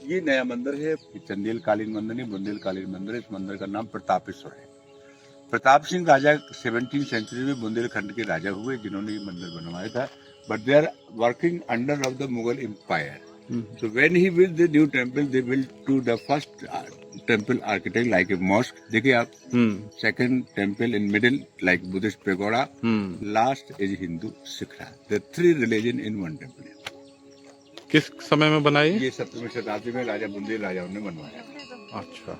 ये नया मंदिर है, चंदेल कालीन मंदिर नहीं, बुंदेलकालीन मंदिर है। इस मंदिर का नाम प्रतापेश्वर है। प्रताप सिंह राजा 17वीं सेंचुरी में बुंदेलखंड के राजा हुए जिन्होंने ये मंदिर बनवाया था, but they are working under of the Mughal empire. So when he built the new temple, they built to the first temple architect like a mosque. देखिए आप, second temple in middle like Buddhist pagoda, last is Hindu Sikha. The three religion in one temple. किस समय में बनाई? ये 17वीं शताब्दी में राजा बुंदेल राजाओं ने बनवाया। अच्छा,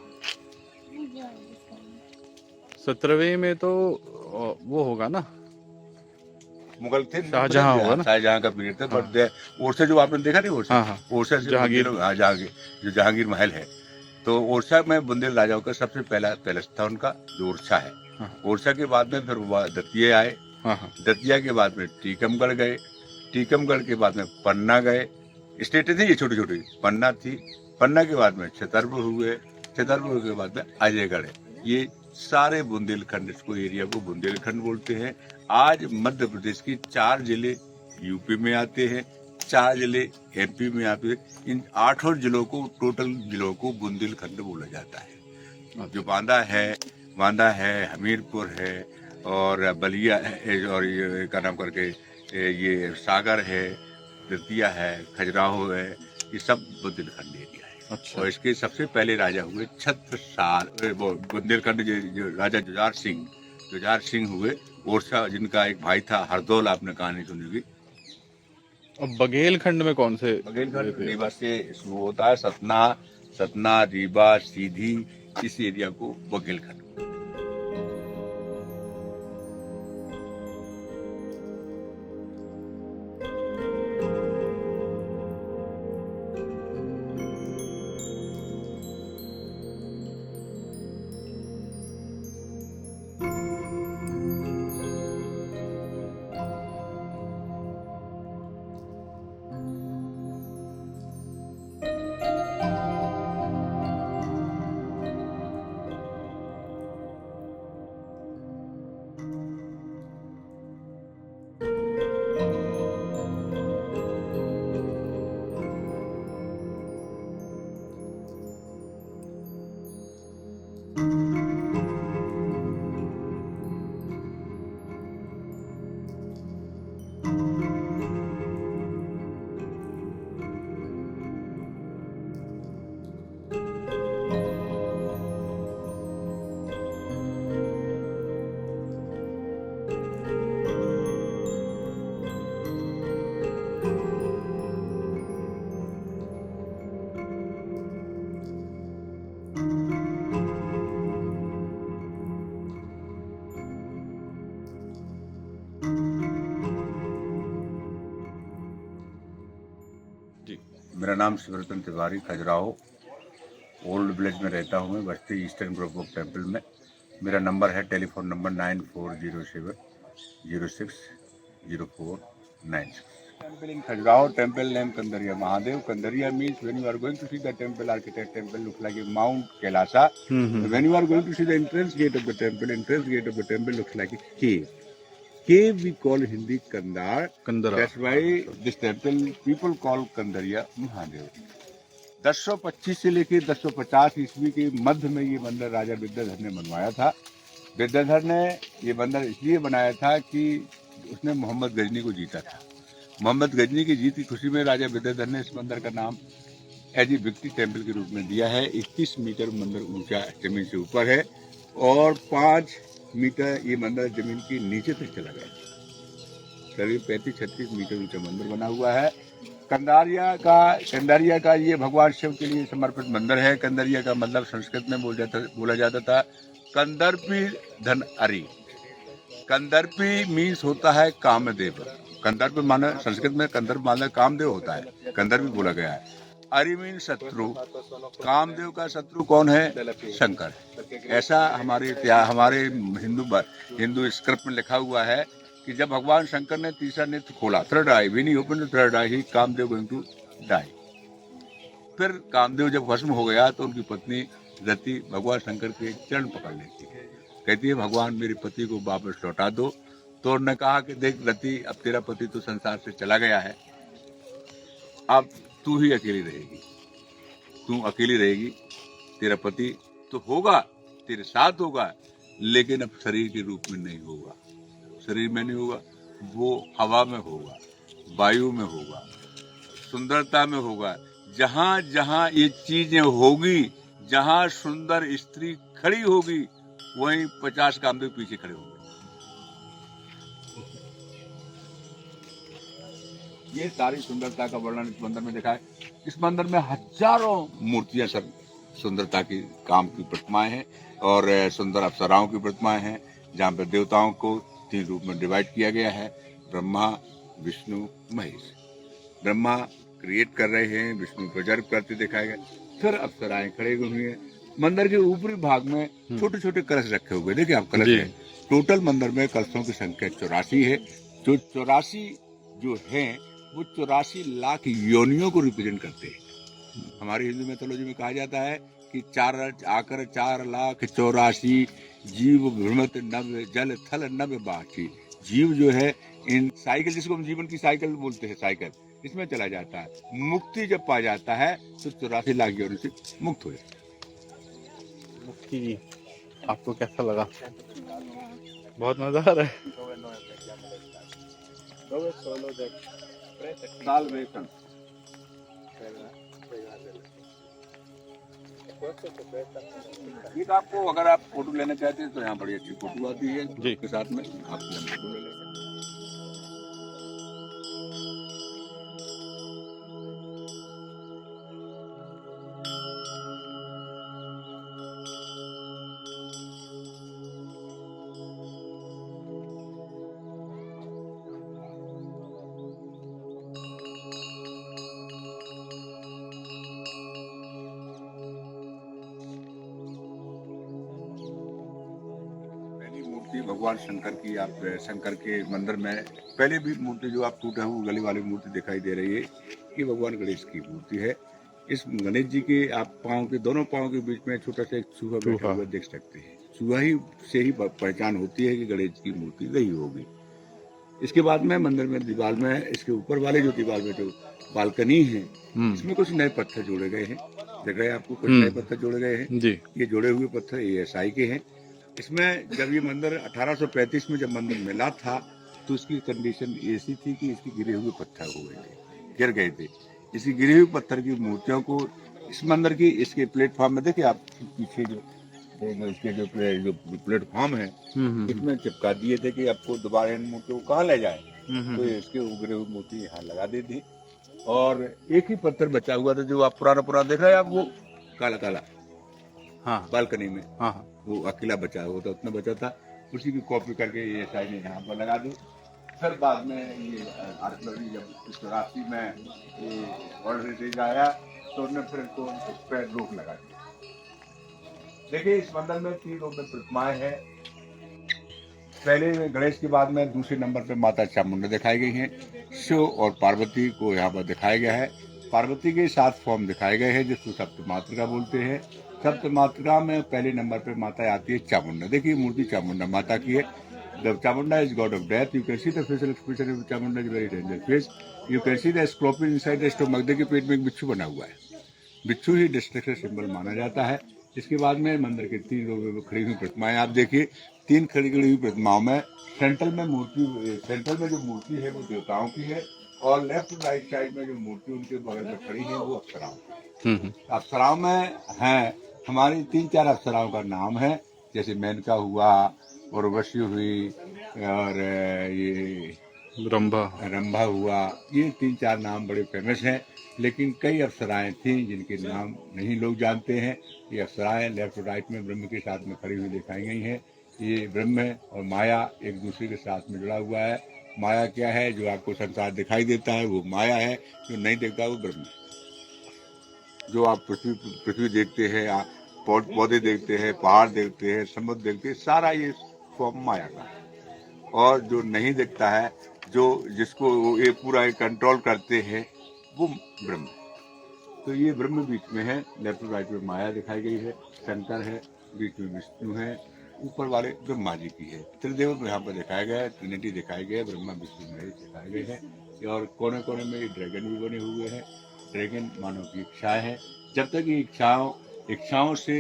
17वीं में तो वो होगा ना, मुगल थे, शाहजहां होगा ना, शाहजहां का पीरियड था। बट ओरछा जो आपने देखा नहीं, ओरछा, ओरछा से जहांगीर, जहांगीर जो जहांगीर महल है, तो ओरछा में बुंदेल राजाओं का सबसे पहला पैलेस था उनका, जो ओरछा है। ओरछा के बाद में फिर दतिया आए, दतिया के बाद में टीकमगढ़ गए, टीकमगढ़ के बाद में पन्ना गए। स्टेटें थी ये छोटी छोटी, पन्ना थी, पन्ना के बाद में छतरपुर हुए, छतरपुर के बाद में अजयगढ़। ये सारे बुंदेलखंड, इसको एरिया को बुंदेलखंड बोलते हैं। आज मध्य प्रदेश की 4 जिले यूपी में आते हैं, 4 जिले एमपी में आते हैं। इन 8 जिलों को, टोटल जिलों को बुंदेलखंड बोला जाता है। जो बांदा है, हमीरपुर है, और बलिया है, और ये का नाम करके ये सागर है, दतिया है, खजुराहो है, ये सब बुंदेलखंड एरिया है। अच्छा। और इसके सबसे पहले राजा हुए छत्रसाल, बुंदेलखंड जो राजा जुझार सिंह हुए, ओरछा जिनका एक भाई था हरदौल, आपने कहानी सुनी होगी। अब बघेलखंड में कौन से? बघेलखंड रीवा से शुरू होता है, सतना, रीवा, सीधी, इस एरिया को बघेलखंड। मेरा नाम शिवरतन तिवारी, खजुराहो ओल्ड विलेज में रहता हूँ मैं, बस्ती ईस्टर्न ग्रुप ऑफ टेम्पल में। मेरा नंबर है, telephone number 9407060496। Temple in Khajuraho, temple name Kandariya Mahadev. Kandariya means when you are going to see the temple architect, temple looks like a mount Kailasa. When you are going to see the entrance gate of the temple, entrance gate of the temple looks like a cave. Cave we call Hindi Kandar. That's why this temple people call Kandaria Mahadev. 1025 से लेकर 1050 ईस्वी के मध्य में ये मंदिर राजा विद्याधर ने बनवाया था। विद्याधर ने ये मंदिर इसलिए बनाया था कि उसने मोहम्मद गजनी को जीता था। मोहम्मद गजनी की जीत की खुशी में राजा विद्याधर ने इस मंदिर का नाम एज ए विक्ट्री टेम्पल के रूप में दिया है। 21 मीटर मंदिर ऊंचा जमीन से ऊपर है, और 5 मीटर ये मंदिर जमीन के नीचे तक चला गया। करीब 35-36 मीटर ऊंचा मंदिर बना हुआ है। कंदारिया का ये भगवान शिव के लिए समर्पित मंदिर है। कंदारिया का मतलब संस्कृत में बोला जाता था कंदर्पी धन अरि। कंदर्पी मीन्स होता है कामदेव। कंदर्प माने संस्कृत में कंदर्प माने कामदेव होता है, कंदर्पी बोला गया है। अरि मीन शत्रु। कामदेव का शत्रु कौन है? शंकर। ऐसा हमारे हिंदू स्क्रिप्ट में लिखा हुआ है कि जब भगवान शंकर ने तीसरा नेत्र खोला, third eye, when he open the third eye, Kamdev going to die. फिर कामदेव जब भस्म हो गया तो उनकी पत्नी रति भगवान शंकर के चरण पकड़ लेती है, कहती है भगवान मेरे पति को वापस लौटा दो। तो उन्होंने कहा कि देख रति, अब तेरा पति तो संसार से चला गया है, अब तू ही अकेली रहेगी। तू अकेली रहेगी, तेरा पति तो होगा, तेरे साथ होगा, लेकिन अब शरीर के रूप में नहीं होगा, शरीर में नहीं होगा, वो हवा में होगा, वायु में होगा, सुंदरता में होगा। जहां जहां ये चीजें होगी, जहां सुंदर स्त्री खड़ी होगी, वहीं 50 कामदेव पीछे खड़े होंगे। ये सारी सुंदरता का वर्णन इस मंदिर में देखा है। इस मंदिर में हजारों मूर्तियां, सब सुंदरता की काम की प्रतिमाएं हैं और सुंदर अप्सराओं की प्रतिमाएं हैं, जहाँ पे देवताओं को 3 रूप में डिवाइड किया गया है, ब्रह्मा, विष्णु, महेश। ब्रह्मा क्रिएट कर रहे हैं, विष्णु प्रिजर्व करते दिखाए गए, फिर अप्सराएं खड़े हुए हैं। मंदिर के ऊपरी भाग में छोटे छोटे कलश रखे हुए, देखिए आप कलश है। टोटल मंदिर में कलशों की संख्या 84 है। जो 84 जो है वो 84 लाख योनियों को रिप्रेजेंट करते हैं। हमारी हिंदू मैथोलॉजी में कहा जाता है कि 4,84,84 जीव भ्रमत नव जल थल नव बाकी। जीव जो है इन साइकिल, जिसको हम जीवन की साइकिल बोलते हैं, साइकिल इसमें चला जाता है। मुक्ति जब पा जाता है तो 84 लाख योनि से मुक्त हो जाता है। मुक्ति आपको कैसा लगा? बहुत मजा आ रहा है। साल्वेशन। एक आपको अगर आप फोटो लेना चाहते हैं तो यहाँ बड़ी अच्छी फोटो आती है जी के साथ में, आप फोटो ले लें। भगवान शंकर की, आप शंकर के मंदिर में पहले भी मूर्ति जो आप टूटे हुए गले वाली मूर्ति दिखाई दे रही है, ये भगवान गणेश की मूर्ति है। इस गणेश जी के आप पाँव के, दोनों पाँव के बीच में छोटा सा एक चूहा बैठा हुआ देख सकते हैं। चूहा ही से ही पहचान होती है कि गणेश की मूर्ति रही होगी। इसके बाद में मंदिर में दीवार में, इसके ऊपर वाले जो दीवार में जो बालकनी है, इसमें कुछ नए पत्थर जोड़े गए हैं। देख रहे हैं आपको, कुछ नए पत्थर जोड़े गए हैं जी। ये जोड़े हुए पत्थर ESI के हैं। इसमें जब ये मंदिर 1835 में जब मंदिर मिला था तो उसकी कंडीशन ऐसी थी कि इसके गिरे हुए पत्थर हो गए थे, गिर गए थे। इसी गिरे हुए पत्थर की मूर्तियों को इस मंदिर की, इसके प्लेटफॉर्म में देखिए आप पीछे जो इसके जो प्लेटफॉर्म है इसमें चिपका दिए थे कि आपको दोबारा इन मूर्तियों को कहाँ ले जाए, तो इसके गिरे हुए मूर्ति यहाँ लगा दी थी। और एक ही पत्थर बचा हुआ था जो आप पुराना देख रहे हैं आप, वो काला काला, हाँ, बालकनी में, हाँ, वो अकेला बचा हुआ था, उतना बचा था, उसी की कॉपी करके ESI ने यहाँ पर लगा दी। फिर बाद में ये आर्कियोलॉजी जब इस राशि में ये वर्ल्ड हेरिटेज आया तो उन्होंने फिर इसको इस पर रोक लगा दी। देखिए इस मंदिर में 3 रूप में प्रतिमाएं हैं। पहले गणेश के बाद में दूसरे नंबर पे माता चामुंडा दिखाई गई हैं। शिव और पार्वती को यहाँ पर दिखाया गया है। पार्वती के 7 फॉर्म दिखाए गए हैं जिसको सप्तमातृका बोलते हैं। सप्तमातृका में पहले नंबर पे माता आती है चामुंडा। देखिए मूर्ति चामुंडा माता की है। The Chamunda is god of death. You can see the facial expression of Chamunda is very dangerous face. You can see the scorpion inside the stomach. देखिए पेट में एक बिच्छू बना हुआ है। बिच्छू ही डिस्ट्रक्शन सिंबल माना जाता है। इसके बाद में मंदिर के 3 लोगों खड़ी हुई प्रतिमाएं आप देखिए। 3 खड़ी हुई प्रतिमाओं में सेंट्रल में जो मूर्ति है वो देवताओं की है और लेफ्ट राइट साइड में जो मूर्ति उनके बगल में खड़ी है वो अप्सराओं। अप्सराओं में है हमारी 3-4 अप्सराओं का नाम है, जैसे मेनका हुआ, उर्वशी हुई और ये रंभा हुआ। ये 3-4 नाम बड़े फेमस हैं, लेकिन कई अप्सराएं थी जिनके नाम नहीं लोग जानते हैं। ये अप्सराएं लेफ्ट और राइट में ब्रह्म के साथ में खड़ी हुई दिखाई गई हैं। ये ब्रह्म और माया एक दूसरे के साथ में जुड़ा हुआ है। माया क्या है? जो आपको संसार दिखाई देता है वो माया है, जो नहीं देखता वो ब्रह्म है। जो आप पृथ्वी देखते हैं, पौधे देखते हैं, पहाड़ देखते हैं, समुद्र देखते हैं, सारा ये फॉर्म माया का है। और जो नहीं दिखता है, जो जिसको ये पूरा कंट्रोल करते हैं, वो ब्रह्म है। तो ये ब्रह्म बीच में है, लेफ्ट और राइट में माया दिखाई गई है, शंकर है, बीच में विष्णु है, ऊपर वाले ब्रह्मा जी की है। त्रिदेव यहाँ पर दिखाया गया है, ट्रिनिटी दिखाई गई है, ब्रह्मा विष्णु महेश दिखाए गए हैं। और कोने कोने में ड्रैगन भी बने हुए हैं। ड्रैगन मानव की इच्छा है, जब तक ये इच्छाओं से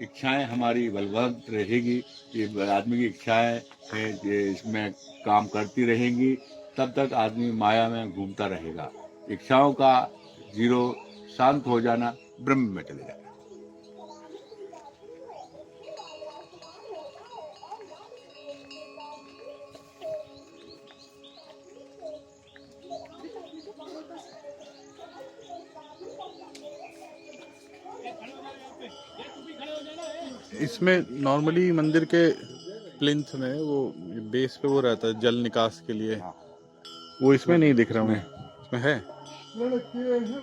इच्छाएं हमारी बलवंत रहेगी, ये आदमी की इच्छाएं हैं, ये इसमें काम करती रहेंगी, तब तक आदमी माया में घूमता रहेगा। इच्छाओं का जीरो शांत हो जाना ब्रह्म में चले जाना। इसमें नॉर्मली मंदिर के प्लिंथ में वो बेस पे वो रहता है जल निकास के लिए, वो इसमें नहीं दिख रहा हूँ। इसमें है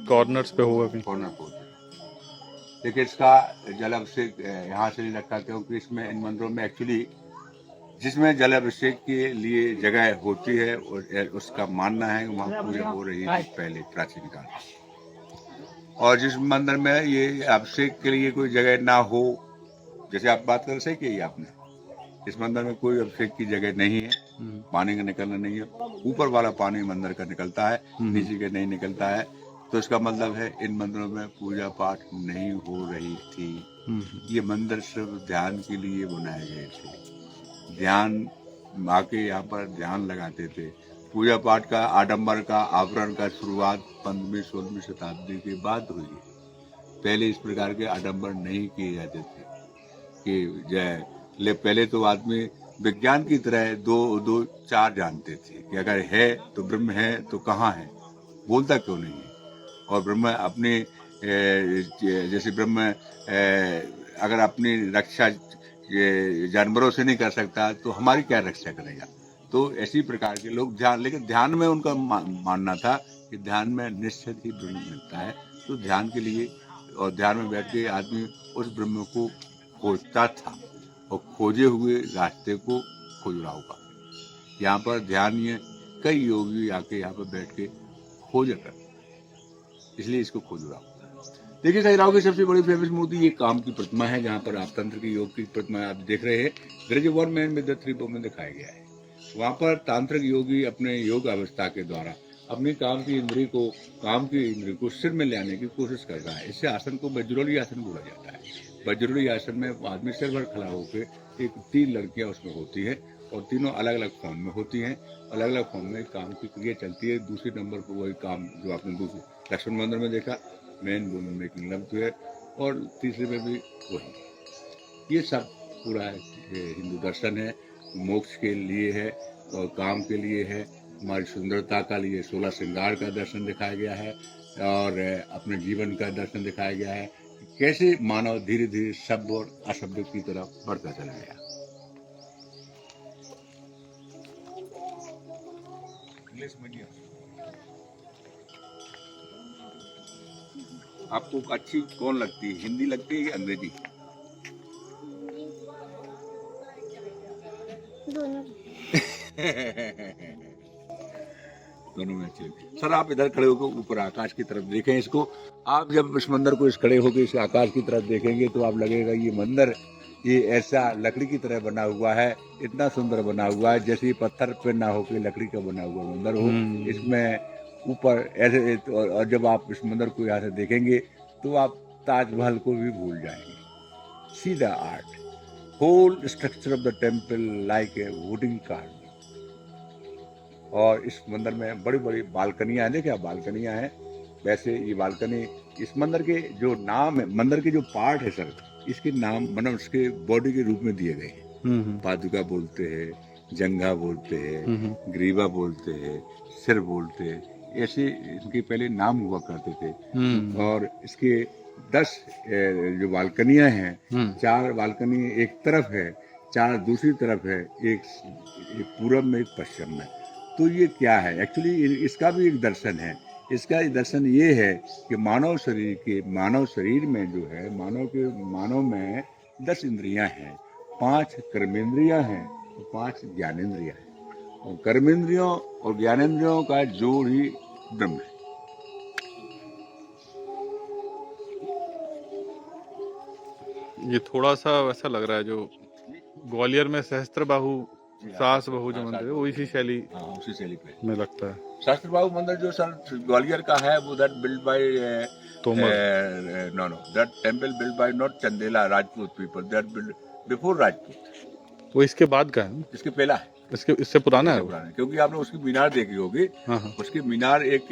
कॉर्नर्स पे होगा भी। कॉर्नर को देखिए, इसका जल अभिषेक यहाँ से नहीं रखा, क्योंकि इसमें इन मंदिरों में एक्चुअली जिसमें जल अभिषेक के लिए जगह होती है और उसका मानना है कि वहाँ पूजा हो रही थी पहले प्राचीन काल में। और जिस मंदिर में ये अभिषेक के लिए कोई जगह ना हो, जैसे आप बात कर सही की आपने, इस मंदिर में कोई अभिषेक की जगह नहीं है, पानी का निकलना नहीं है, ऊपर वाला पानी मंदिर का निकलता है, नीचे का नहीं निकलता है। तो इसका मतलब है इन मंदिरों में पूजा पाठ नहीं हो रही थी। ये मंदिर सिर्फ ध्यान के लिए बनाए गए थे। ध्यान आके यहाँ पर ध्यान लगाते थे। पूजा पाठ का आडंबर का आवरण का शुरुआत 15वीं-16वीं शताब्दी के बाद हुई है। पहले इस प्रकार के आडंबर नहीं किए जाते थे कि पहले तो आदमी विज्ञान की तरह दो चार जानते थे कि अगर है तो ब्रह्म है तो कहाँ है, बोलता क्यों नहीं है। और ब्रह्म अपने जैसे ब्रह्म अगर अपनी रक्षा जानवरों से नहीं कर सकता तो हमारी क्या रक्षा करेगा। तो ऐसी प्रकार के लोग लेकिन ध्यान में उनका मानना था कि ध्यान में निश्चित ही ब्रह्म मिलता है। तो ध्यान के लिए और ध्यान में बैठ के आदमी उस ब्रह्म को खोजता था और खोजे हुए रास्ते को खोज रहा होगा। यहाँ पर ध्यान ये कई योगी आके यहाँ पर बैठ के खोज कर, इसलिए इसको खोज रहा होगा। देखिए, खजुराहो की सबसे बड़ी फेमस मूर्ति ये काम की प्रतिमा है, जहाँ पर आप तंत्र की योग की प्रतिमा आप देख रहे हैं। There is one man with the three women दिखाया गया है। वहाँ पर तांत्रिक योगी अपने योग अवस्था के द्वारा अपनी काम की इंद्री को सिर में लाने की कोशिश कर रहा है। इससे आसन को वज्रोली आसन बोला जाता है। वज्रोली आसन में आदमी सिर भर खड़ा होकर एक 3 लड़कियां उसमें होती है और तीनों अलग अलग फॉर्म में होती हैं। अलग अलग फॉर्म में काम की क्रिया चलती है। दूसरे नंबर पर वही काम जो आपने दूसरे लक्ष्मण मंदिर में देखा, man woman making love two है, और तीसरे में भी वही। ये सब पूरा हिंदू दर्शन है, मोक्ष के लिए है और काम के लिए है, हमारी सुंदरता का लिए 16 श्रृंगार का दर्शन दिखाया गया है और अपने जीवन का दर्शन दिखाया गया है। कैसे मानव धीरे धीरे शब्द और अशब्द की तरफ बढ़ता चला गया। इंग्लिश मीडियम आपको अच्छी कौन लगती है, हिंदी लगती है या अंग्रेजी? दोनों में अच्छे। सर, आप इधर खड़े होकर ऊपर आकाश की तरफ देखें इसको। आप जब इस मंदिर को इस खड़े होकर इस आकाश की तरफ देखेंगे तो आप लगेगा ये मंदिर ये ऐसा लकड़ी की तरह बना हुआ है, इतना सुंदर बना हुआ है जैसे पत्थर पे ना होकर लकड़ी का बना हुआ मंदिर हो। इसमें ऊपर ऐसे, और जब आप इस मंदिर को यहाँ से देखेंगे तो आप ताजमहल को भी भूल जाएंगे। See the art, whole structure of the temple like a wooden carving. और इस मंदिर में बड़ी बड़ी बालकनियां हैं। देखिए, बालकनियां हैं। वैसे ये बालकनी इस मंदिर के जो नाम है, मंदिर के जो पार्ट है सर, इसके नाम मतलब उसके बॉडी के रूप में दिए गए हैं। पादुका बोलते हैं, जंघा बोलते हैं, ग्रीवा बोलते हैं, सिर बोलते हैं, ऐसे इनके पहले नाम हुआ करते थे। और इसके 10 जो बालकनियां हैं, 4 बालकनी एक तरफ है, 4 दूसरी तरफ है, एक पूरब में, एक पश्चिम में। तो ये क्या है एक्चुअली, इसका भी एक दर्शन है। इसका दर्शन ये है कि मानव शरीर में जो है, मानव में 10 इंद्रियां हैं, 5 कर्मेंद्रियां हैं और 5 ज्ञानेंद्रियां हैं। और कर्मेंद्रियों और ज्ञानेंद्रियों का जोड़ ही ब्रह्म है। ये थोड़ा सा वैसा लग रहा है जो ग्वालियर में सहस्त्रबाहु सास बहू जो मंदिर है, वो इसी शैली पे में लगता है। सहस्त्रबाहु मंदिर जो सर ग्वालियर का है वो that build by Tomar. No, that temple built by not Chandela Rajput people. That built before Rajput. वो इसके बाद का है, इसके पहला है, इससे पुराना है इससे वो। पुराना है। क्योंकि आपने उसकी मीनार देखी होगी। हाँ हाँ उसकी मीनार एक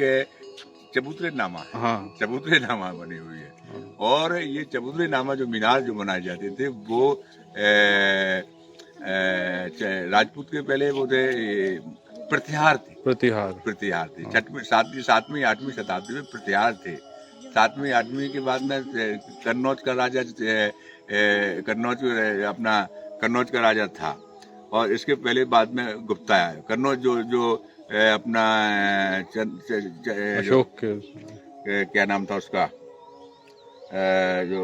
चबूतरे नामा है। हाँ चबूतरे नामा बनी हुई है। हाँ। और ये चबूतरे नामा जो मीनार जो बनाए जाते थे वो राजपूत के पहले वो थे प्रतिहार थे। प्रतिहार थे। सातवीं आठवीं शताब्दी में प्रतिहार थे। सातवीं आठवीं के बाद में कन्नौज का राजा कन्नौज का राजा था। और इसके पहले बाद में गुप्ता है। कन्नौज जो अपना अशोक के क्या नाम था उसका, जो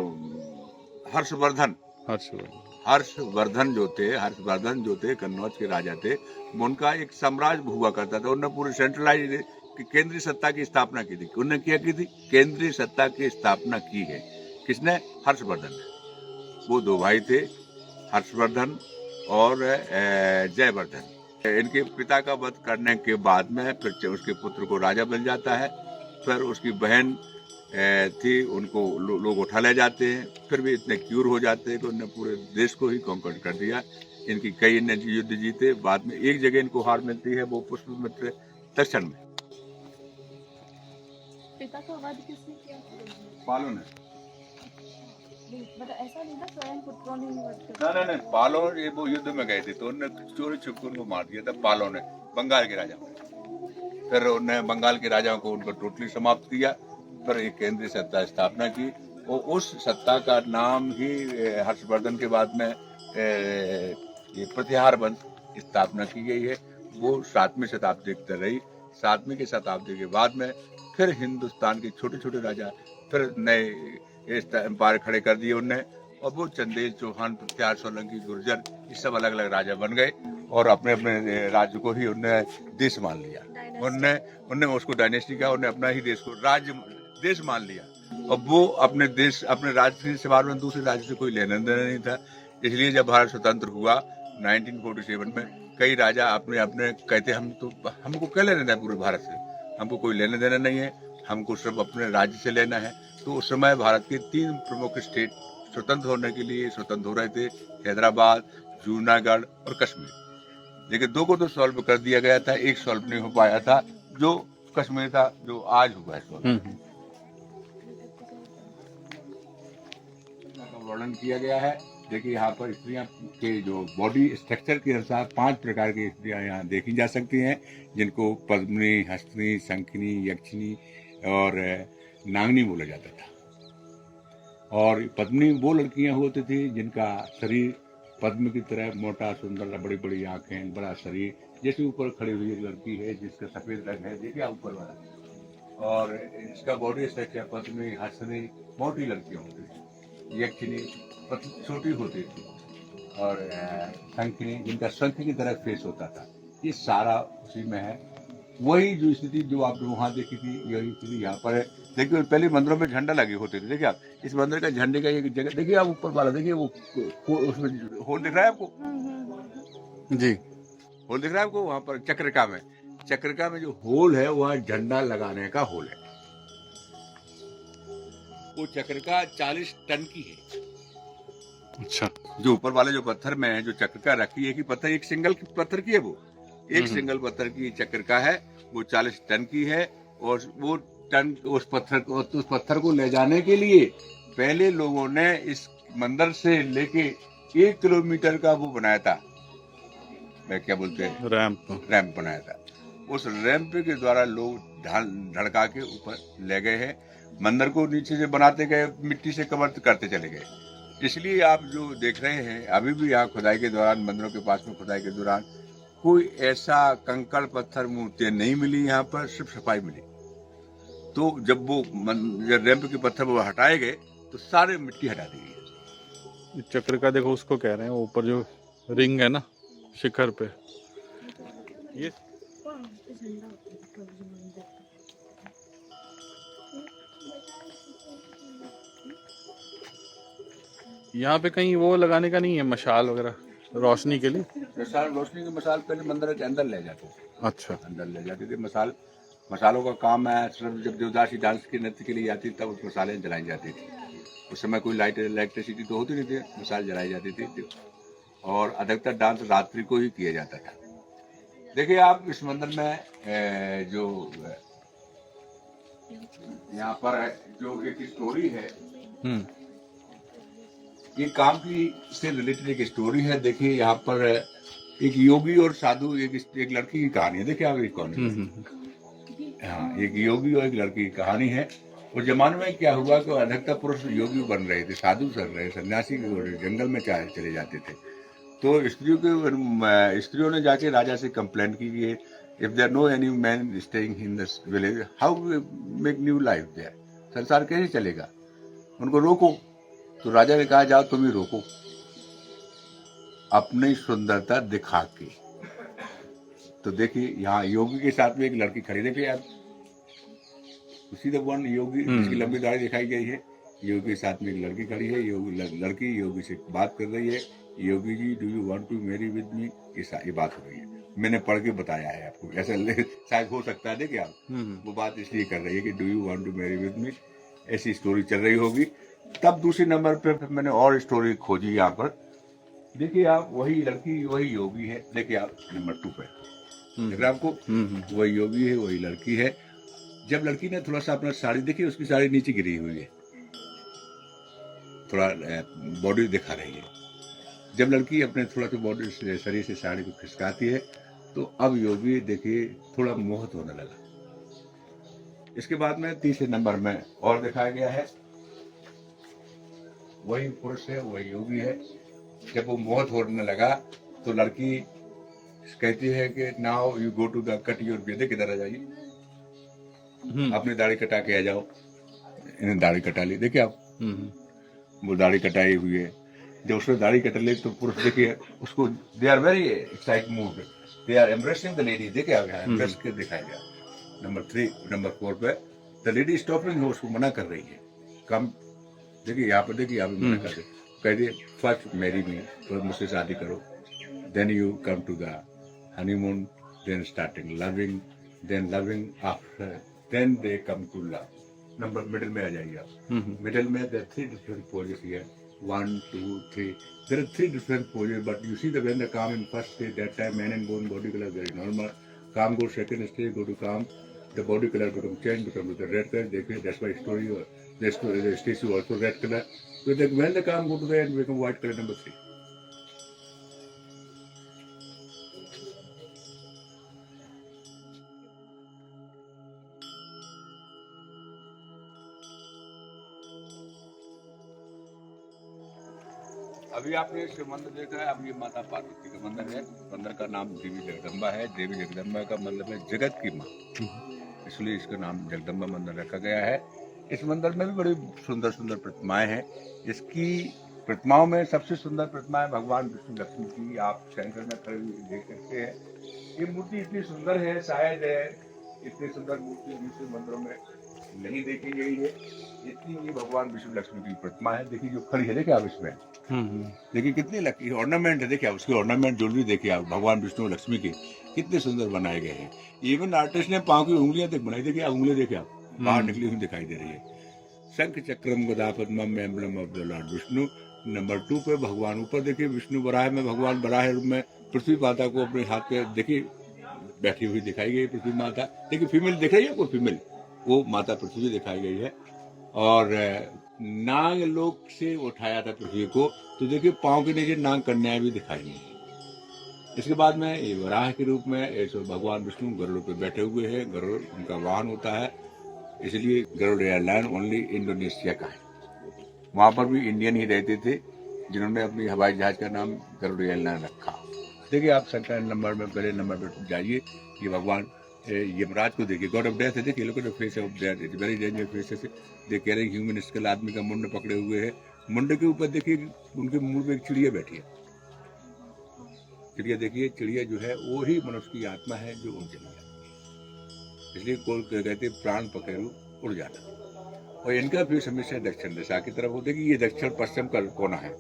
हर्षवर्धन जो थे कन्नौज के राजा थे। उनका एक साम्राज्य हुआ करता था। उन्होंने पूरी सेंट्रलाइज केंद्रीय सत्ता की स्थापना की थी। उन्होंने क्या की थी? केंद्रीय सत्ता की स्थापना की है। किसने? हर्षवर्धन ने। वो दो भाई थे, हर्षवर्धन और जयवर्धन। इनके पिता का वध करने के बाद में फिर उसके पुत्र को राजा बन जाता है। फिर उसकी बहन थी, उनको लोग उठा ले जाते हैं। फिर भी इतने क्यूर हो जाते हैं कि उन्होंने पूरे देश को ही कॉन्कर कर दिया। इनकी कई युद्ध जीते। बाद में एक जगह इनको हार मिलती है, वो पुष्पमित्र दर्शन में। पिता का वध किसने किया? पालो ने। मतलब ऐसा नहीं ना स्वयं पुत्रों ने ही वध किया? नहीं, पालो ये वो युद्ध में गए थे तो उन्होंने चोरी छुप उनको मार दिया था। पालो ने, बंगाल के राजा। फिर उन्होंने बंगाल के राजाओं को उनको टोटली समाप्त किया। फिर एक केंद्रीय सत्ता स्थापना की और उस सत्ता का नाम ही हर्षवर्धन के बाद में ये प्रतिहार वंश स्थापना की गई है। वो 7वीं शताब्दी तक रही। 7वीं की शताब्दी के बाद में फिर हिंदुस्तान के छोटे छोटे राजा फिर नए एम्पायर खड़े कर दिए उनने। और वो चंदेल, चौहान, प्रतिहार, सोलंकी, गुर्जर, ये सब अलग अलग राजा बन गए और अपने अपने राज्य को ही उनने देश मान लिया। उनने उसको डायनेस्टी कहा। उन्होंने अपना ही देश को देश मान लिया। और वो अपने राज्य से बाहर में दूसरे राज्य से कोई लेना देना नहीं था। इसलिए जब भारत स्वतंत्र हुआ 1947 में, कई राजा अपने कहते हमको क्या लेना देना है पूरे भारत से, हमको कोई लेना देना नहीं है, हमको सिर्फ अपने राज्य से लेना है। तो उस समय भारत के 3 प्रमुख स्टेट स्वतंत्र होने के लिए स्वतंत्र हो रहे थे, हैदराबाद, जूनागढ़ और कश्मीर। लेकिन 2 को तो सॉल्व कर दिया गया था, एक सॉल्व नहीं हो पाया था, जो कश्मीर था, जो आज हुआ है सॉल्व। वर्णन किया गया है। देखिए यहाँ पर स्त्रियां के जो बॉडी स्ट्रक्चर के अनुसार 5 प्रकार की स्त्रियां यहाँ देखी जा सकती हैं, जिनको पद्मिनी, हस्तिनी, शंखिनी, यक्षिनी और नागनी बोला जाता था। और पद्मिनी वो लड़कियां होती थी जिनका शरीर पद्म की तरह मोटा, सुंदर, बड़ी बड़ी आंखें, बड़ा शरीर, जैसे ऊपर खड़ी हुई एक लड़की है जिसका सफेद रंग है, देखिए ऊपर वाला। और इसका बॉडी स्ट्रक्चर पद्मिनी, हस्तिनी मोटी लड़कियां होती थी, यक्षिनी छोटी होती थी और शंखिनी जिनका शंख की तरह फेस होता था। ये सारा उसी में है। वही जो स्थिति जो आपने वहाँ देखी थी, यही स्थिति यहाँ पर है। देखिए पहले मंदिरों में झंडा लगे होते थे। देखिए आप इस मंदिर का झंडे का एक जगह देखिए, आप ऊपर वाला देखिए, वो उसमें होल दिख रहा है आपको? जी, होल दिख रहा है आपको? वहाँ पर चक्रिका में जो होल है वहाँ झंडा लगाने का होल है। वो चक्रिका 40 टन की है। अच्छा। जो ऊपर वाले जो पत्थर में है, जो चक्रिका रखी है कि पत्थर एक सिंगल पत्थर की है, वो एक सिंगल पत्थर की चक्रिका है, वो 40 टन की है। और वो टन उस पत्थर को ले जाने के लिए पहले लोगों ने इस मंदिर से लेके 1 किलोमीटर का वो बनाया था, क्या बोलते हैं, रैंप बनाया था। उस रैंप के द्वारा लोग धड़का के ऊपर ले गए हैं। मंदिर को नीचे से बनाते गए, मिट्टी से कवर करते चले गए। इसलिए आप जो देख रहे हैं अभी भी यहाँ खुदाई के दौरान, मंदिरों के पास में खुदाई के दौरान कोई ऐसा कंकड़ पत्थर मूर्तियां नहीं मिली। यहाँ पर सिर्फ सफाई मिली। तो जब वो रैंप के पत्थर वो हटाए गए तो सारे मिट्टी हटा दी गई। चक्र का देखो, उसको कह रहे हैं, ऊपर जो रिंग है ना शिखर पे, ये यहाँ पे कहीं वो लगाने का नहीं है, मशाल वगैरह रोशनी के लिए? रोशनी की मशाल पहले मंदिर के अंदर ले जाते थे। अच्छा, अंदर ले जाते थे मशाल। मसालों का काम है। सिर्फ जब देवदासी डांस के नृत्य के लिए जाती तब उस मसाले जलाई जाती थी। उस समय कोई इलेक्ट्रिसिटी तो होती नहीं थी, मसाले जलाई जाती थी और अधिकतर डांस रात्रि को ही किया जाता था। देखिए आप इस मंदिर में जो यहाँ पर जो एक स्टोरी है, ये काम की से रिलेटेड एक स्टोरी है। देखिए यहाँ पर एक योगी और साधु, एक लड़की की कहानी है। देखिए आप एक कौन है, हाँ, एक योगी और एक लड़की की कहानी है। उस जमाने में क्या हुआ कि अधिकतर पुरुष योगी बन रहे थे, साधु बन रहे, सन्यासी जंगल में चले जाते थे। तो स्त्रियों ने जाके राजा से कंप्लेंट की कि if there no any man staying in this village, how make new life there, संसार कैसे चलेगा, उनको रोको। तो राजा ने कहा जाओ तुम ही रोको, अपनी सुंदरता दिखा के। तो देखिए यहाँ योगी के साथ में एक लड़की खड़ी, देखिए यार, उसी द वन योगी जिसकी लंबी दाढ़ी दिखाई गई है, योगी के साथ में एक लड़की खड़ी है। लड़की योगी से बात कर रही है, Yogi ji do you want to marry with me, ये बात हो रही है। मैंने पढ़ के बताया है आपको, ऐसा शायद हो सकता है। देखिए आप वो बात इसलिए कर रही है कि do you want to marry with me, ऐसी स्टोरी चल रही होगी। तब दूसरे नंबर पे मैंने और स्टोरी खोजी यहाँ पर। देखिए आप, वही लड़की वही योगी है। देखिए आप नंबर 2 पे देख रहे आपको, वही योगी है वही लड़की है। जब लड़की ने थोड़ा सा अपना साड़ी, देखिए उसकी साड़ी नीचे गिरी हुई है, थोड़ा बॉडी दिखा रही है। जब लड़की अपने थोड़ा सा बॉडी शरीर से साड़ी को खिसकाती है तो अब योगी देखिए थोड़ा मोहित होने लगा। इसके बाद में तीसरे नंबर में और दिखाया गया है, वही पुरुष है वही योगी है। जब वो मोहित होने लगा तो लड़की कहती है कि now you go to the cut your beard, किधर आ जाइए, अपनी दाढ़ी कटा के आ जाओ। इन्हें दाढ़ी कटा ली, देखिए आप, वो दाढ़ी कटाई हुई है। जब उसने दाढ़ी कटा ली तो पुरुष देखिए उसको, they are very excited mood, they are embracing the lady. देखिए आप यहाँ एम्ब्रेस के दिखाया गया। नंबर 4 पे द लेडी स्टॉपिंग, उसको मना कर रही है, कम। देखिए यहाँ पर, देखिए यहाँ पे मना कर रही, कह रही फर्स्ट मैरी मी, तो मुझसे शादी करो, then you come to the honeymoon, then starting loving, then loving after, then they come to love. Number middle में आ जाइए आप। मिडिल में there are 3 different poses here, 1 2 3, there are 3 different poses, but you see the when they come in first stage, that time man and bone body color very normal. Calm go second stage, go to calm, the body color become change, become the red color. देखिए that's why story or the stage is also red color. So when the calm go to the end become white color, number 3. अभी आपने शिव मंदिर देखा है, अब ये माता पार्वती का मंदिर है। मंदिर का नाम देवी जगदम्बा है। देवी जगदम्बा का मतलब है जगत की माँ, इसलिए इसका नाम जगदम्बा मंदिर रखा गया है। इस मंदिर में भी बड़ी सुंदर सुंदर प्रतिमाएं हैं। इसकी प्रतिमाओं में सबसे सुंदर प्रतिमा है भगवान विष्णु लक्ष्मी की। आप सेंटर में खड़े हुए देख सकते हैं, ये मूर्ति इतनी सुंदर है, शायद इतनी सुंदर मूर्ति दूसरे मंदिरों में नहीं देखी गई है, इतनी ये भगवान विष्णु लक्ष्मी की प्रतिमा है। देखिए जो खड़ी है, देखिए आप इसमें, देखिए कितनी लकी ऑर्नामेंट है। देखिए आप उसके ऑर्नामेंट ज्वेलरी देखिए आप, भगवान विष्णु लक्ष्मी की कितने सुंदर बनाए गए हैं। इवन आर्टिस्ट ने पाँव की उंगलियां तक बनाई, देखिए उंगलियां देखिए आप बाहर निकली हुई दिखाई दे रही है। शंख चक्रम गदा पद्मम emblem of the lord Vishnu. Number 2 पे भगवान ऊपर देखिए विष्णु वराह में, भगवान वराह रूप में पृथ्वी माता को अपने हाथ पे देखिए बैठी हुई दिखाई गई पृथ्वी माता। देखिए फीमेल दिख रही है आपको, फीमेल वो माता पृथ्वी दिखाई गई है। और नाग लोक से उठाया था पृथ्वी को, तो देखिए पांव के नीचे नाग कन्याएं भी दिखाई गई। इसके बाद में ये वराह के रूप में ऐसे भगवान विष्णु गरुड़ पे बैठे हुए हैं। गरुड़ उनका वाहन होता है, इसलिए गरुड़ एयरलाइन ओनली इंडोनेशिया का है। वहां पर भी इंडियन ही रहते थे जिन्होंने अपनी हवाई जहाज का नाम गरुड़ एयरलाइन रखा। देखिए आप सेकंड नंबर में, पहले नंबर पर जाइए, ये भगवान यमराज को देखिए, गॉड ऑफ डेथ है। देखिए लोग face of death is very danger face है। देख कह रहे ह्यूमन स्केल, आदमी का मुंड पकड़े हुए है। मुंड के ऊपर देखिए उनके मुंह में एक चिड़िया बैठी है। चिड़िया देखिए, चिड़िया जो है वो ही मनुष्य की आत्मा है जो उड़ चली जाती, इसलिए कोई कहते प्राण पखेरु उड़ जाना। और इनका फेस हमेशा दक्षिण दिशा की तरफ होता है कि ये दक्षिण पश्चिम का कोना है।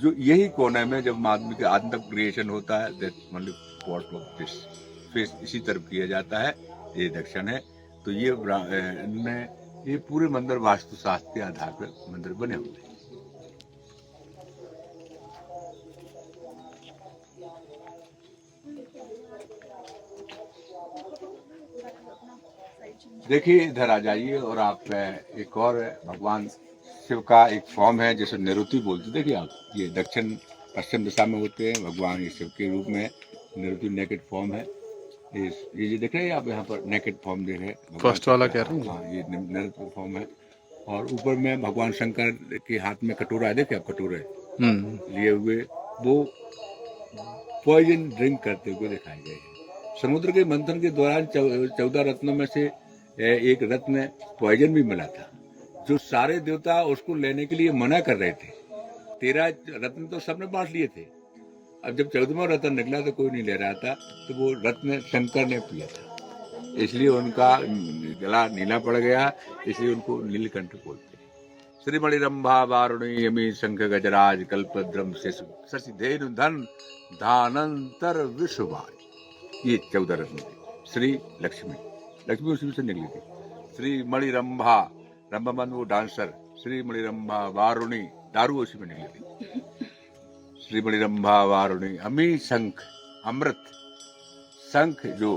जो यही कोने में जब आदमी का आत्म क्रिएशन होता है, फेस इसी तरफ किया जाता है, ये दक्षिण है। तो ये पूरे मंदिर वास्तुशास्त्र के आधार पर मंदिर बने हुए हैं। देखिए इधर आ जाइए और आप एक और भगवान शिव का एक फॉर्म है जिसे निरुति बोलते। देखिए आप, ये दक्षिण पश्चिम दिशा में होते हैं भगवान, ये शिव के रूप में निरुति नेकेड फॉर्म है। ये देख रहे हैं आप, यहाँ पर नेकेड फॉर्म देख रहे हैं। फर्स्ट वाला कह रहे हैं? हाँ, ये निरुति फॉर्म है। और ऊपर में भगवान शंकर के हाथ में कटोरा है, देखिए आप, कटोरे लिए हुए, वो पॉइजन ड्रिंक करते हुए दिखाए गए हैं। समुद्र के मंथन के दौरान 14 रत्नों में से एक रत्न पॉइजन भी मिला था, जो सारे देवता उसको लेने के लिए मना कर रहे थे। 13 रत्न तो सबने बांट लिए थे। अब जब 14वां रत्न निकला तो कोई नहीं ले रहा था, तो वो रत्न शंकर ने पिया था, इसलिए उनका गला नीला पड़ गया, इसलिए उनको नीलकंठ बोलते हैं। श्रीमणि रंभा वारुणी यमी शंख गजराज कल्पद्रम शशिधेनु धन धानंतर विश्वभाज, ये 14 रत्न थे। श्री लक्ष्मी उसी से निकली थी। श्री मणि रंभा, रंभा मन वो डांसर, श्री मणि रंभा वारुणी, दारू उसी में निकली थी। श्री मणि रंभा वारुणी अमी शंख, अमृत शंख जो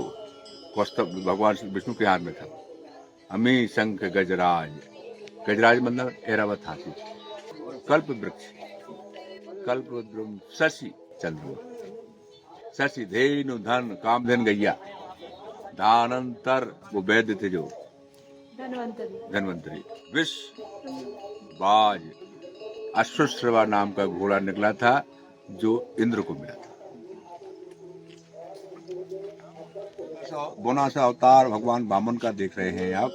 कौस्तभ भगवान विष्णु के हाथ में था। अमी शंख गजराज, गजराज मतलब ऐरावत हाथी। कल्प वृक्ष, कल्पद्रुम शशि चंद्रमा, शशि धेनु धन कामधेन गैया, धानंतर वो वैद्य थे जो धनवंतरी, विश्व बाज अश्वश्रवा नाम का घोड़ा निकला था जो इंद्र को मिला था। बोनासा अवतार भगवान वामन का देख रहे हैं आप।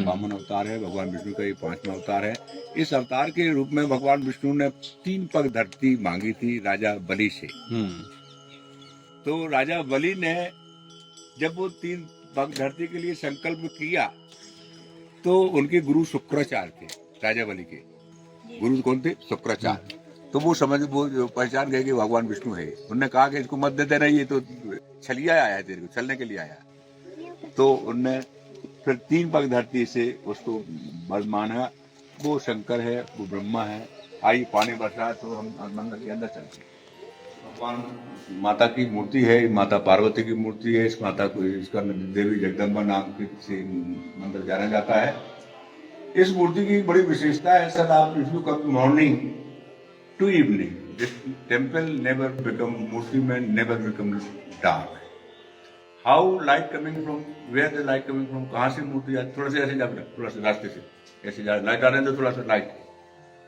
वामन अवतार है भगवान विष्णु का, ये 5वां अवतार है। इस अवतार के रूप में भगवान विष्णु ने 3 पग धरती मांगी थी राजा बलि से। तो राजा बलि ने जब वो 3 पग धरती के लिए संकल्प किया, तो उनके गुरु शुक्राचार्य थे। राजा बलि के गुरु कौन थे? शुक्राचार्य। तो वो पहचान गए कि भगवान विष्णु है। उन्होंने कहा कि इसको मत देते रहिए, तो छलिया आया है तेरे को, छलने के लिए आया। तो उनने फिर 3 पग धरती से उसको बल माना। वो शंकर है, वो ब्रह्मा है। आइए पानी बरस रहा है तो हम मंदिर के अंदर चलते हैं। भगवान माता की मूर्ति है, माता पार्वती की मूर्ति है। इस माता को, इसका देवी जगदम्बा नाम से मंदिर जाना जाता है। इस मूर्ति की बड़ी विशेषता है सर, आप if you come morning to evening, this temple never become, मूर्ति में never become dark. How light coming from, where the light coming from, कहाँ से मूर्ति आती? थोड़ा सा ऐसे जा, थोड़ा सा रास्ते से ऐसे जा, लाइट आ रहे हैं तो थोड़ा सा लाइट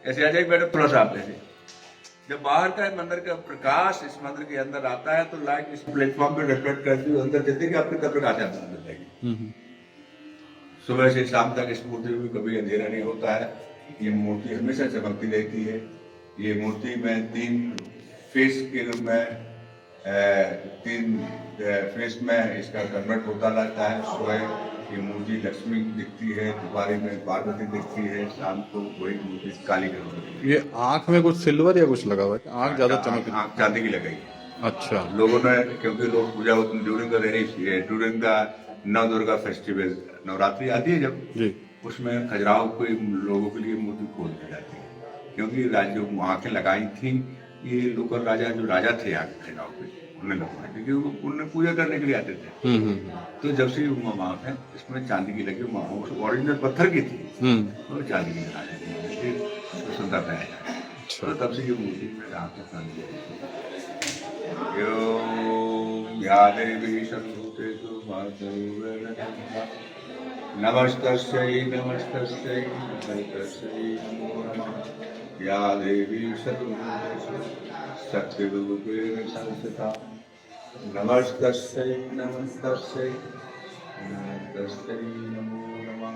ऐसे आ जाए मैडम, थोड़ा सा आप ऐसे। जब बाहर का मंदिर का प्रकाश इस मंदिर के अंदर आता है तो लाइट इस प्लेटफॉर्म पे रिफ्लेक्ट करती है अंदर, जैसे कि आपके कब प्रकाश अंदर जाएगी। सुबह से शाम तक इस मूर्ति में कभी अंधेरा नहीं होता है। ये मूर्ति हमेशा चमकती रहती है। ये मूर्ति में 3 फेस के रूप में 3 फेस में इसका कन्वर्ट होता रहता है। सुबह ये मूर्ति लक्ष्मी दिखती है, दोपहर में पार्वती दिखती है, शाम को वही मूर्ति काली दिखती है। ये आंख में कुछ सिल्वर या कुछ लगा हुआ है? आंख ज्यादा चमक, आंख चांदी की लगाई है। अच्छा। लोगों ने, क्योंकि लोग puja during the Navdurga festival, Navratri आती है जब जी, उसमें खजुराहो को लोगों के लिए मूर्ति खोल दी जाती है। क्योंकि जो आंखें लगाई थी ये लोकल राजा, जो राजा थे यहाँ के खजुराहो पे, उन्होंने लगवाई थी क्योंकि उन्हें पूजा करने के लिए आते थे। तो जब से आंख है इसमें चांदी की लगी, ओरिजिनल पत्थर की थी तो चांदी की लगा दी, सुंदर है। तो तब से ये मूर्ति नमस्तस्यै नमस्तस्यै नमस्तस्यै नमो नमः। या देवी सर्वभूतेषु शक्तिरूपेण संस्थिता नमस्तस्यै नमस्तस्यै नमस्तस्यै नमो नमः।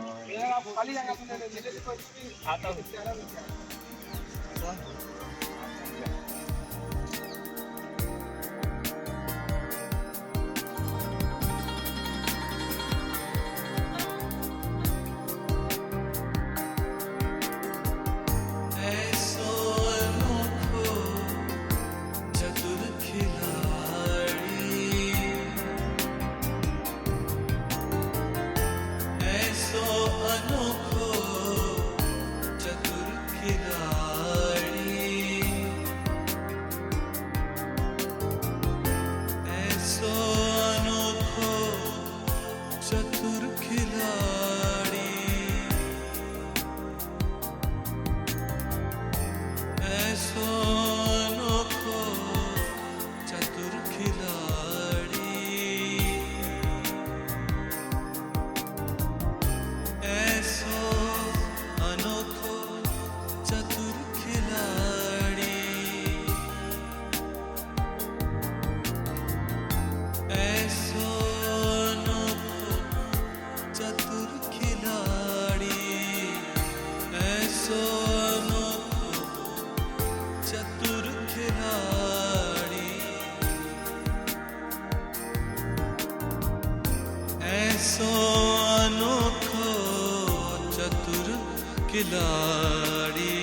खिलाड़ी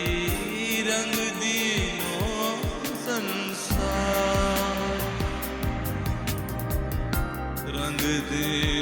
रंग दीनो संसार रंग दे